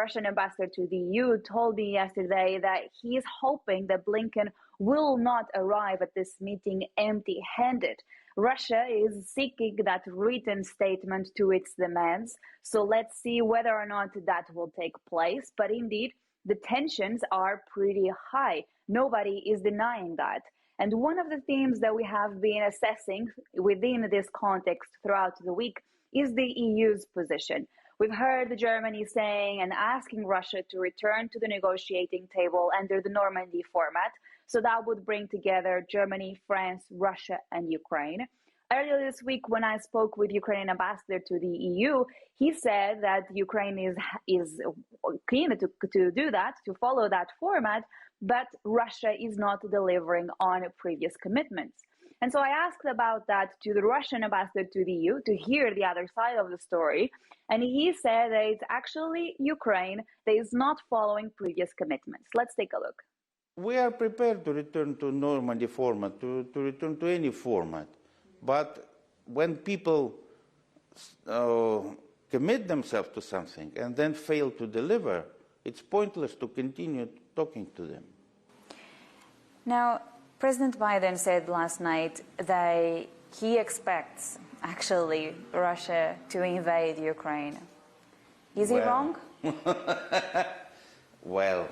Russian ambassador to the EU told me yesterday that he is hoping that Blinken will not arrive at this meeting empty-handed. Russia is seeking that written statement to its demands, so let's see whether or not that will take place. But indeed, the tensions are pretty high. Nobody is denying that. And one of the themes that we have been assessing within this context throughout the week is the EU's position. We've heard Germany saying and asking Russia to return to the negotiating table under the Normandy format. So that would bring together Germany, France, Russia, and Ukraine. Earlier this week, when I spoke with Ukrainian ambassador to the EU, he said that Ukraine is keen to do that, to follow that format, but Russia is not delivering on previous commitments. And so I asked about that to the Russian ambassador to the EU to hear the other side of the story. And he said that it's actually Ukraine that is not following previous commitments. Let's take a look. We are prepared to return to Normandy format, to return to any format. But when people commit themselves to something and then fail to deliver, it's pointless to continue talking to them. Now, President Biden said last night that he expects, actually, Russia to invade Ukraine. Is he wrong? Well,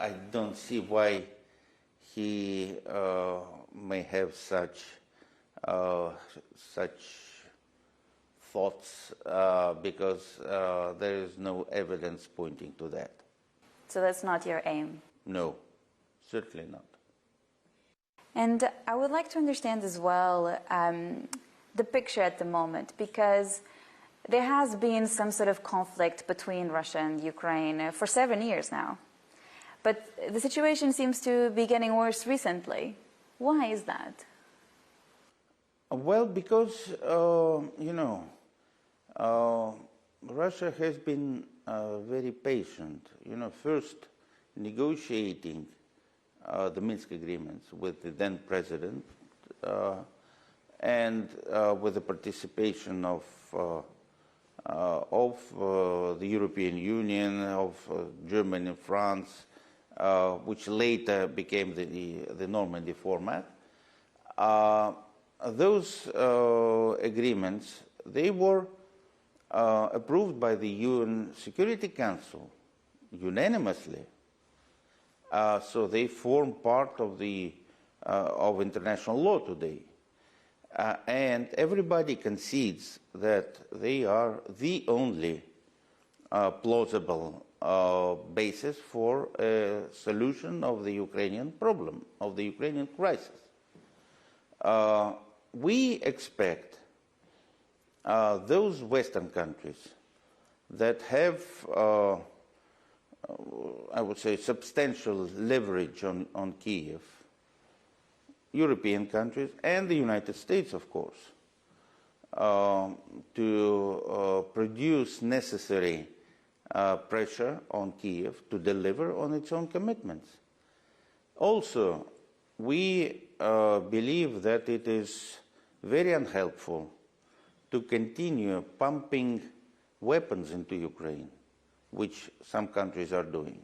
I don't see why he may have such thoughts, because there is no evidence pointing to that. So that's not your aim? No, certainly not. And I would like to understand as well the picture at the moment, because there has been some sort of conflict between Russia and Ukraine for 7 years now. But the situation seems to be getting worse recently. Why is that? Well, because, Russia has been very patient, first negotiating the Minsk agreements with the then president and with the participation of the European Union, of Germany and France, which later became the Normandy format. Those agreements, they were approved by the UN Security Council unanimously. So they form part of of international law today. And everybody concedes that they are the only plausible basis for a solution of the Ukrainian problem, of the Ukrainian crisis. We expect those Western countries that have, I would say, substantial leverage on Kyiv, European countries and the United States, of course, to produce necessary pressure on Kyiv to deliver on its own commitments. Also, we believe that it is very unhelpful to continue pumping weapons into Ukraine, which some countries are doing.